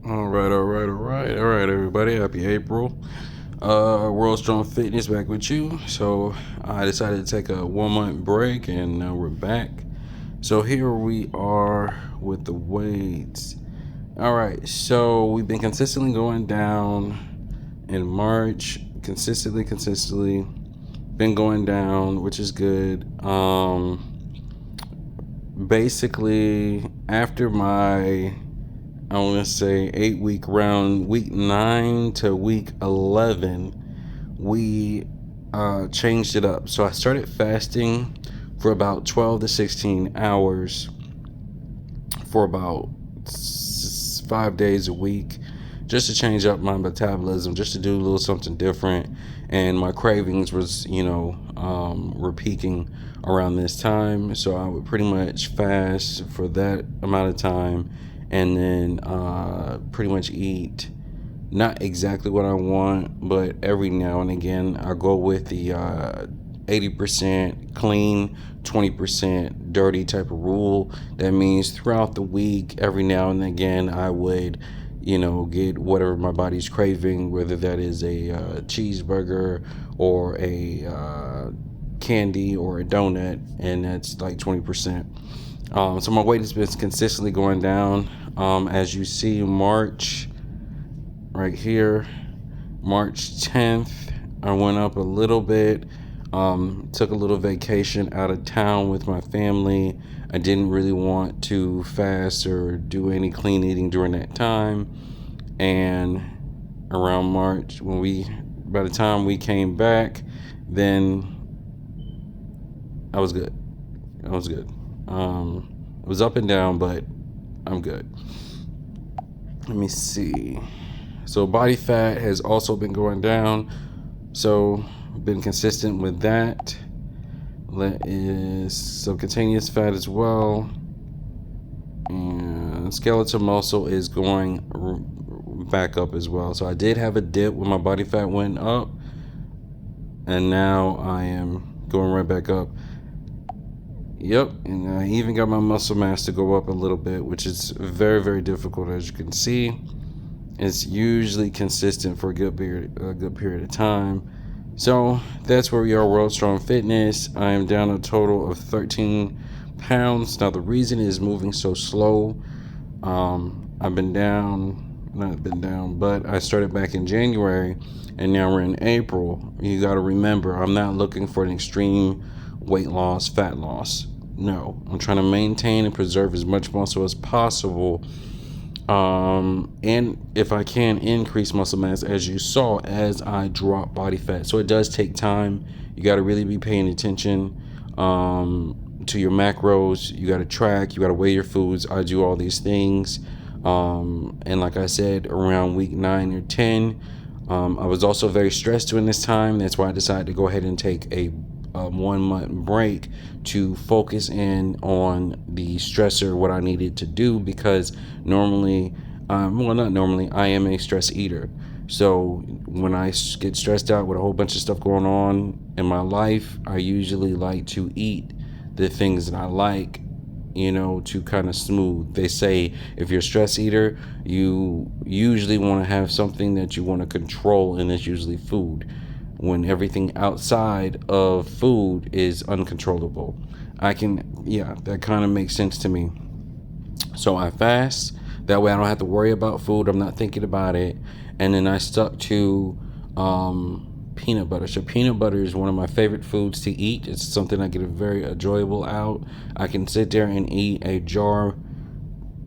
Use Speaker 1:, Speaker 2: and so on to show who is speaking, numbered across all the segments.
Speaker 1: All right, everybody. Happy April. World Strong Fitness back with you. So I decided to take a 1 month break, and now we're back. So here we are with the weights. All right. So we've been consistently going down in March. Consistently, been going down, which is good. Basically, after my I want to say 8 week round, week 9 to week 11, we changed it up. So I started fasting for about 12 to 16 hours for about 5 days a week, just to change up my metabolism, just to do a little something different. And my cravings were peaking around this time, so I would pretty much fast for that amount of time, and then pretty much eat not exactly what I want, but every now and again I go with the 80% clean, 20% dirty type of rule. That means throughout the week, every now and again, I would, get whatever my body's craving, whether that is a cheeseburger or a candy or a donut, and that's like 20%. So my weight has been consistently going down. As you see, March right here, March 10th, I went up a little bit. Took a little vacation out of town with my family. I didn't really want to fast or do any clean eating during that time. And around March, by the time we came back, then I was good. I was good. It was up and down, but I'm good. Let me see. So body fat has also been going down. So been consistent with that. That is subcutaneous fat as well. And skeletal muscle is going back up as well. So I did have a dip when my body fat went up, and now I am going right back up. Yep, and I even got my muscle mass to go up a little bit, which is very, very difficult, as you can see. It's usually consistent for a good period of time. So that's where we are, World Strong Fitness. I am down a total of 13 pounds. Now the reason is moving so slow. I've been down, not been down, but I started back in January, and now we're in April. You got to remember, I'm not looking for an extreme weight loss, fat loss. No, I'm trying to maintain and preserve as much muscle as possible. And if I can, increase muscle mass, as you saw, as I drop body fat. So it does take time. You got to really be paying attention to your macros. You got to track, you got to weigh your foods. I do all these things. And like I said, around week 9 or 10, I was also very stressed during this time. That's why I decided to go ahead and take a 1 month break to focus in on the stressor, what I needed to do, because normally, not normally, I am a stress eater. So when I get stressed out with a whole bunch of stuff going on in my life, I usually like to eat the things that I like, to kind of smooth. They say if you're a stress eater, you usually want to have something that you want to control, and that's usually food, when everything outside of food is uncontrollable. That kind of makes sense to me. So I fast. That way I don't have to worry about food. I'm not thinking about it. And then I stuck to peanut butter. So peanut butter is one of my favorite foods to eat. It's something I get a very enjoyable out. I can sit there and eat a jar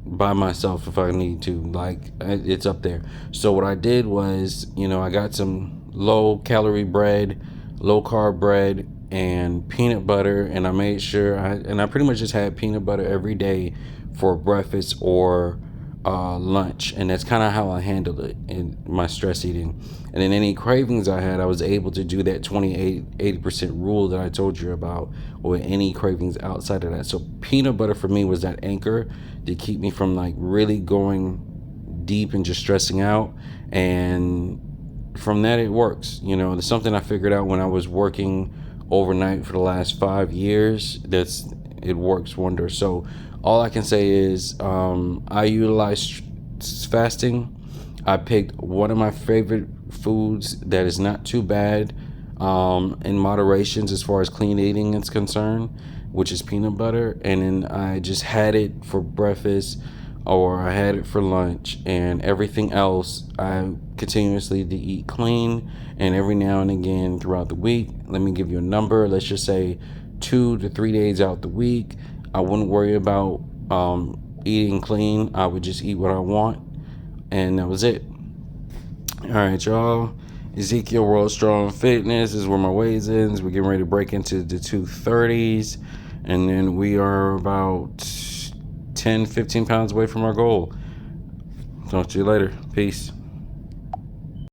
Speaker 1: by myself if I need to. Like, it's up there. So what I did was, I got some low calorie bread, low carb bread, and peanut butter, and I made sure I pretty much just had peanut butter every day for breakfast or lunch, and that's kind of how I handled it in my stress eating. And then any cravings I had, I was able to do that 80% rule that I told you about, with any cravings outside of that. So peanut butter for me was that anchor to keep me from like really going deep and just stressing out. And from that, it works. There's something I figured out when I was working overnight for the last 5 years. It works wonders. So all I can say is I utilize fasting, I picked one of my favorite foods that is not too bad in moderations as far as clean eating is concerned, which is peanut butter. And then I just had it for breakfast or I had it for lunch, and everything else I continuously to eat clean. And every now and again throughout the week, let me give you a number, let's just say 2 to 3 days out the week, I wouldn't worry about eating clean. I would just eat what I want, and that was it. All right, y'all. Ezekiel World Strong Fitness is where my weights ends. We're getting ready to break into the 230s, and then we are about 10, 15 pounds away from our goal. Talk to you later. Peace.